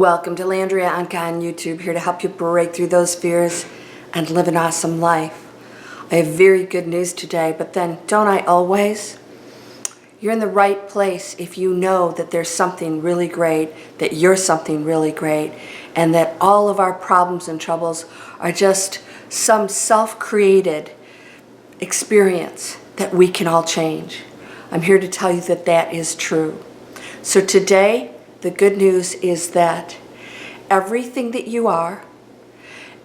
Welcome to Landria, Onkka on YouTube, here to help you break through those fears and live an awesome life. I have very good news today, but then don't I always? You're in the right place if you know that there's something really great, that you're something really great, and that all of our problems and troubles are just some self-created experience that we can all change. I'm here to tell you that that is true. So today, the good news is that everything that you are,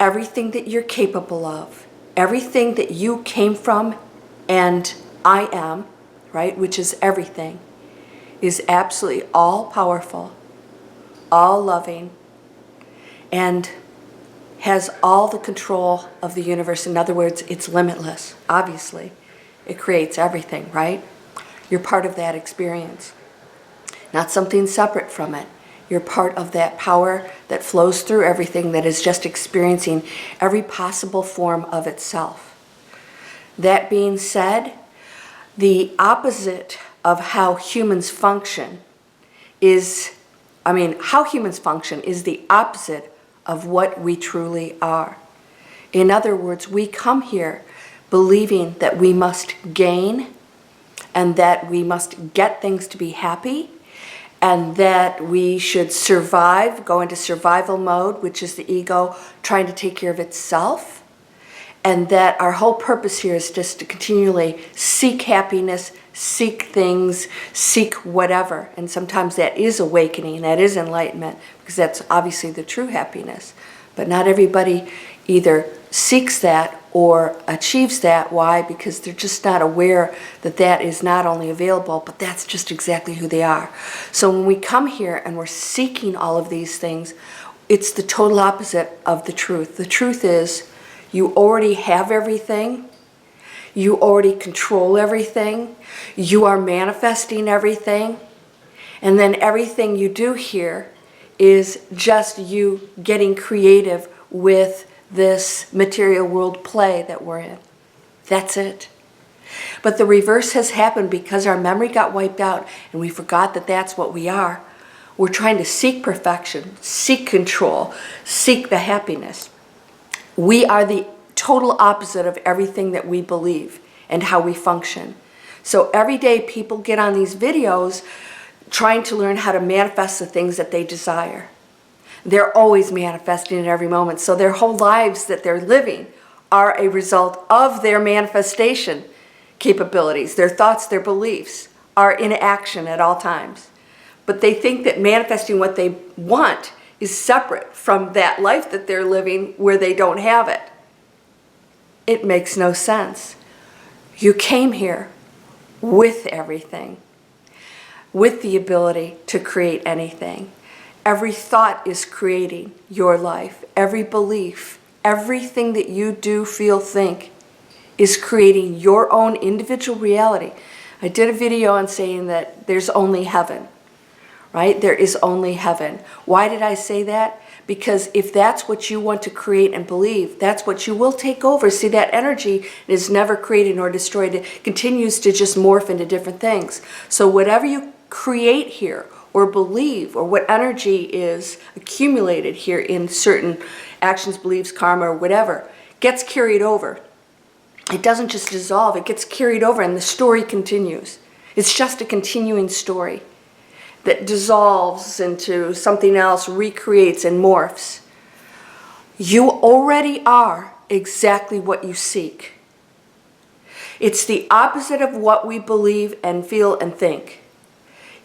everything that you're capable of, everything that you came from and I am, right, which is everything, is absolutely all powerful, all loving, and has all the control of the universe. In other words, it's limitless, obviously. It creates everything, right? You're part of that experience. Not something separate from it. You're part of that power that flows through everything, that is just experiencing every possible form of itself. That being said, the opposite of how humans function is, how humans function is the opposite of what we truly are. In other words, we come here believing that we must gain and that we must get things to be happy, and that we should survive, go into survival mode, which is the ego trying to take care of itself, and that our whole purpose here is just to continually seek happiness, seek things, seek whatever. And sometimes that is awakening, that is enlightenment, because that's obviously the true happiness. But not everybody either seeks that or achieves that. Why? Because they're just not aware that that is not only available, but that's just exactly who they are. So when we come here and we're seeking all of these things, it's the total opposite of the truth. The truth is you already have everything. You already control everything. You are manifesting everything. And then everything you do here is just you getting creative with this material world play that we're in. That's it. But the reverse has happened because our memory got wiped out and we forgot that that's what we are. We're trying to seek perfection, seek control, seek the happiness. We are the total opposite of everything that we believe and how we function. So every day people get on these videos trying to learn how to manifest the things that they desire. They're always manifesting at every moment. So their whole lives that they're living are a result of their manifestation capabilities. Their thoughts, their beliefs are in action at all times. But they think that manifesting what they want is separate from that life that they're living where they don't have it. It makes no sense. You came here with everything, with the ability to create anything. Every thought is creating your life. Every belief, everything that you do, feel, think is creating your own individual reality. I did a video on saying that there's only heaven, right? There is only heaven. Why did I say that? Because if that's what you want to create and believe, that's what you will take over. See, that energy is never created nor destroyed. It continues to just morph into different things. So whatever you create here, or believe, or what energy is accumulated here in certain actions, beliefs, karma, or whatever, gets carried over. It doesn't just dissolve, it gets carried over and the story continues. It's just a continuing story that dissolves into something else, recreates and morphs. You already are exactly what you seek. It's the opposite of what we believe and feel and think.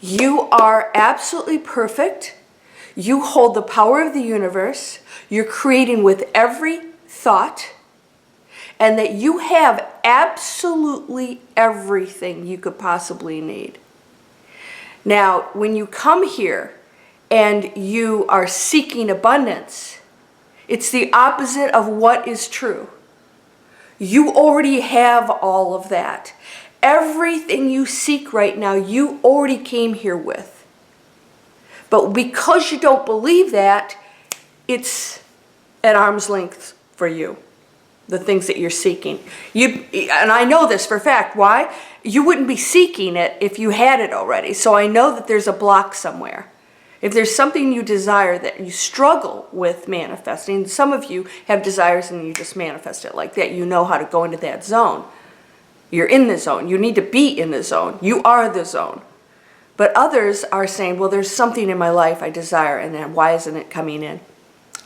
You are absolutely perfect. You hold the power of the universe. You're creating with every thought, and that you have absolutely everything you could possibly need. Now, when you come here and you are seeking abundance, it's the opposite of what is true. You already have all of that. Everything you seek right now, you already came here with. But because you don't believe that, it's at arm's length for you, the things that you're seeking. And I know this for a fact. Why? You wouldn't be seeking it if you had it already. So I know that there's a block somewhere. If there's something you desire that you struggle with manifesting, some of you have desires and you just manifest it like that. You know how to go into that zone. You're in the zone. You need to be in the zone. You are the zone. But others are saying, well, there's something in my life I desire, and then why isn't it coming in?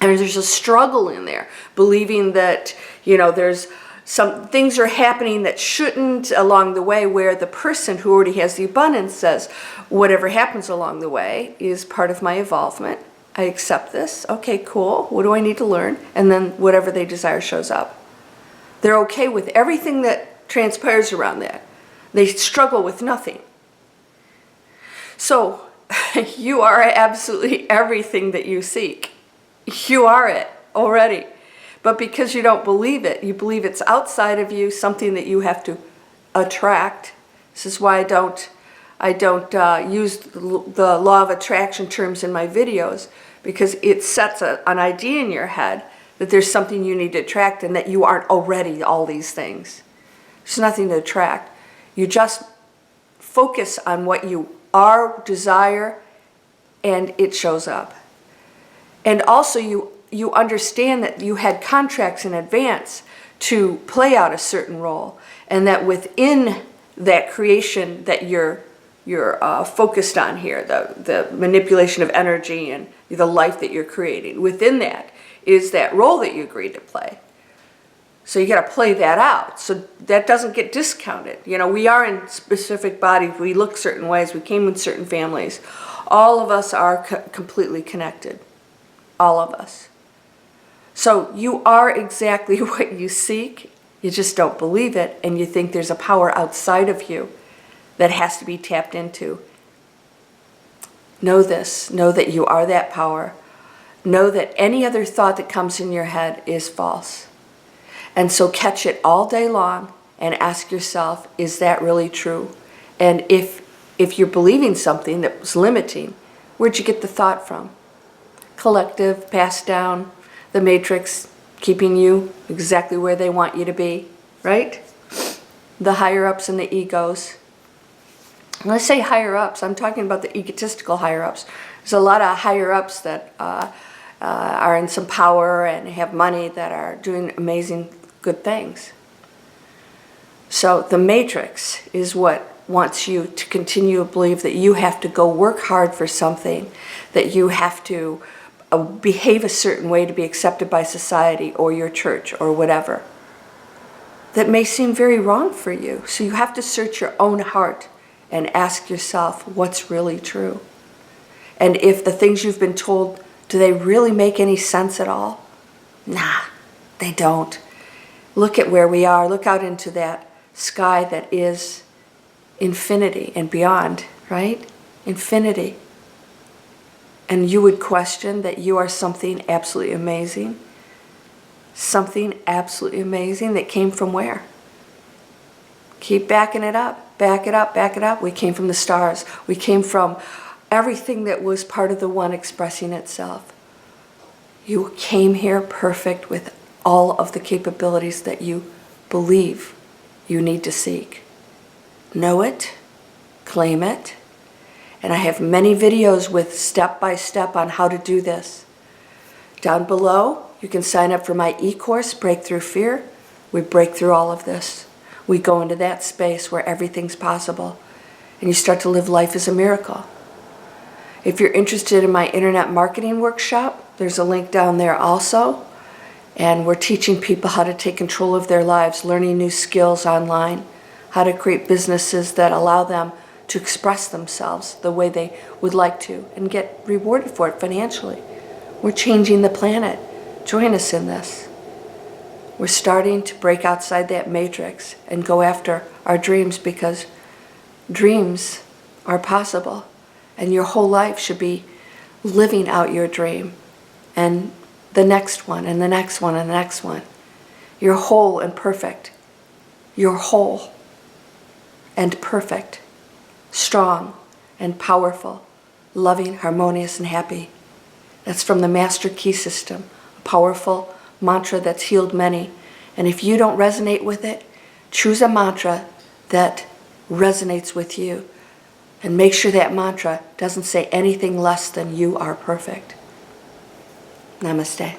And there's a struggle in there, believing that, there's some things are happening that shouldn't along the way, where the person who already has the abundance says, whatever happens along the way is part of my evolvement. I accept this. Okay, cool. What do I need to learn? And then whatever they desire shows up. They're okay with everything that transpires around that. They struggle with nothing. So you are absolutely everything that you seek. You are it already. But because you don't believe it, you believe it's outside of you, something that you have to attract. This is why I don't use the law of attraction terms in my videos, because it sets an idea in your head that there's something you need to attract and that you aren't already all these things. There's nothing to attract. You just focus on what you are, desire, and it shows up. And also you understand that you had contracts in advance to play out a certain role, and that within that creation that you're focused on here, the manipulation of energy and the life that you're creating, within that is that role that you agreed to play. So you got to play that out. So that doesn't get discounted. We are in specific bodies. We look certain ways. We came with certain families. All of us are completely connected. All of us. So you are exactly what you seek. You just don't believe it, and you think there's a power outside of you that has to be tapped into. Know this. Know that you are that power. Know that any other thought that comes in your head is false. And so catch it all day long and ask yourself, is that really true? And if you're believing something that was limiting, where'd you get the thought from? Collective, passed down, the matrix keeping you exactly where they want you to be, right? The higher-ups and the egos. When I say higher-ups, I'm talking about the egotistical higher-ups. There's a lot of higher-ups that are in some power and have money that are doing amazing good things. So the matrix is what wants you to continue to believe that you have to go work hard for something, that you have to behave a certain way to be accepted by society or your church or whatever. That may seem very wrong for you. So you have to search your own heart and ask yourself what's really true. And if the things you've been told, do they really make any sense at all? Nah, they don't. Look at where we are. Look out into that sky that is infinity and beyond, right? Infinity. And you would question that you are something absolutely amazing. Something absolutely amazing that came from where? Keep backing it up. Back it up, back it up. We came from the stars. We came from everything that was part of the one expressing itself. You came here perfect with all of the capabilities that you believe you need to seek. Know it, claim it, and I have many videos with step-by-step on how to do this. Down below, you can sign up for my e-course, Breakthrough Fear. We break through all of this. We go into that space where everything's possible, and you start to live life as a miracle. If you're interested in my internet marketing workshop, there's a link down there also. And we're teaching people how to take control of their lives, learning new skills online, how to create businesses that allow them to express themselves the way they would like to and get rewarded for it financially. We're changing the planet. Join us in this. We're starting to break outside that matrix and go after our dreams, because dreams are possible, and your whole life should be living out your dream, and the next one, and the next one, and the next one. You're whole and perfect. You're whole and perfect, strong and powerful, loving, harmonious, and happy. That's from the Master Key System, a powerful mantra that's healed many. And if you don't resonate with it, choose a mantra that resonates with you. And make sure that mantra doesn't say anything less than you are perfect. Namaste.